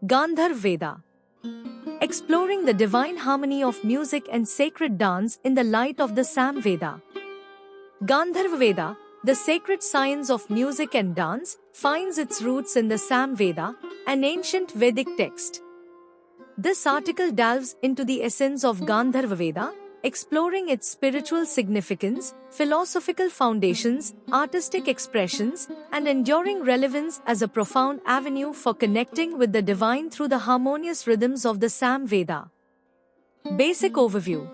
Gandharva Veda. Exploring the divine harmony of music and sacred dance in the light of the Sam Veda. Gandharva Veda, the sacred science of music and dance, finds its roots in the Sam Veda, an ancient Vedic text. This article delves into the essence of Gandharva Veda, exploring its spiritual significance, philosophical foundations, artistic expressions, and enduring relevance as a profound avenue for connecting with the divine through the harmonious rhythms of the Sam Veda. Basic overview.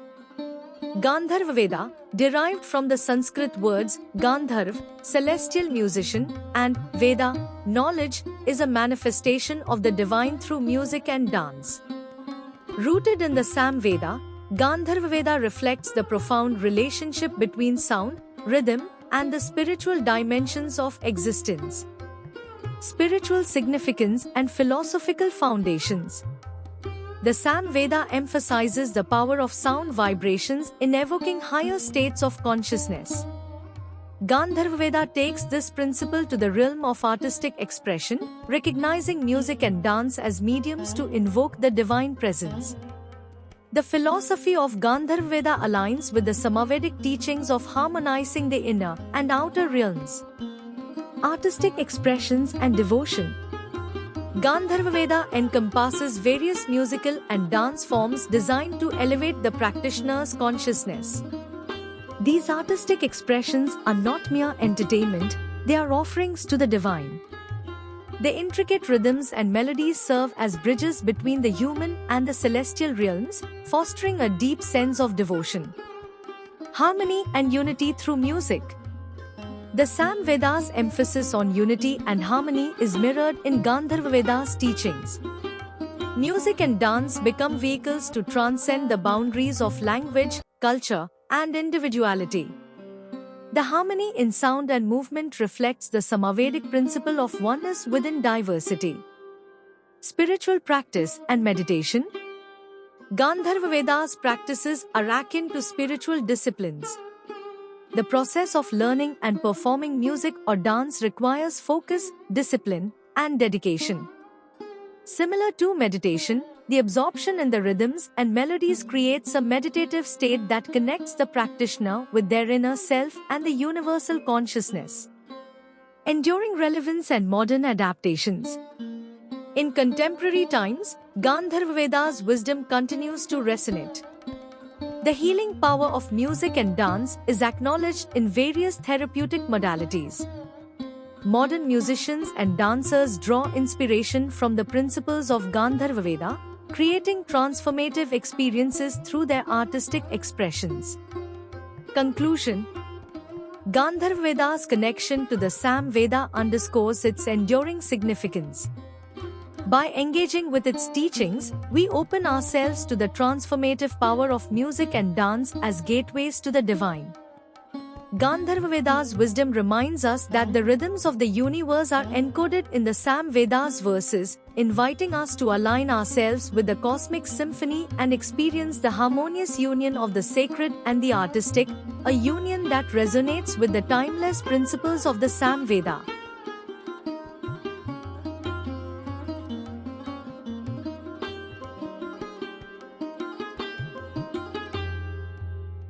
Gandharva Veda, derived from the Sanskrit words Gandharv, celestial musician, and Veda, knowledge, is a manifestation of the divine through music and dance. Rooted in the Sam Veda, Gandharva Veda reflects the profound relationship between sound, rhythm, and the spiritual dimensions of existence. Spiritual significance and philosophical foundations. The Sam Veda emphasizes the power of sound vibrations in evoking higher states of consciousness. Gandharva Veda takes this principle to the realm of artistic expression, recognizing music and dance as mediums to invoke the divine presence. The philosophy of Gandharva Veda aligns with the Samavedic teachings of harmonizing the inner and outer realms. Artistic expressions and devotion. Gandharva Veda encompasses various musical and dance forms designed to elevate the practitioner's consciousness. These artistic expressions are not mere entertainment, they are offerings to the divine. The intricate rhythms and melodies serve as bridges between the human and the celestial realms, fostering a deep sense of devotion. Harmony and unity through music. The Sam Veda's emphasis on unity and harmony is mirrored in Gandharva Veda's teachings. Music and dance become vehicles to transcend the boundaries of language, culture, and individuality. The harmony in sound and movement reflects the Samavedic principle of oneness within diversity. Spiritual practice and meditation. Gandharva Veda's practices are akin to spiritual disciplines. The process of learning and performing music or dance requires focus, discipline, and dedication. Similar to meditation, the absorption in the rhythms and melodies creates a meditative state that connects the practitioner with their inner self and the universal consciousness. Enduring relevance and modern adaptations. In contemporary times, Gandharva Veda's wisdom continues to resonate. The healing power of music and dance is acknowledged in various therapeutic modalities. Modern musicians and dancers draw inspiration from the principles of Gandharva Veda, creating transformative experiences through their artistic expressions. Conclusion. Gandharva Veda's connection to the Sam Veda underscores its enduring significance. By engaging with its teachings, we open ourselves to the transformative power of music and dance as gateways to the divine. Gandharva Veda's wisdom reminds us that the rhythms of the universe are encoded in the Sam Veda's verses, inviting us to align ourselves with the cosmic symphony and experience the harmonious union of the sacred and the artistic, a union that resonates with the timeless principles of the Sam Veda.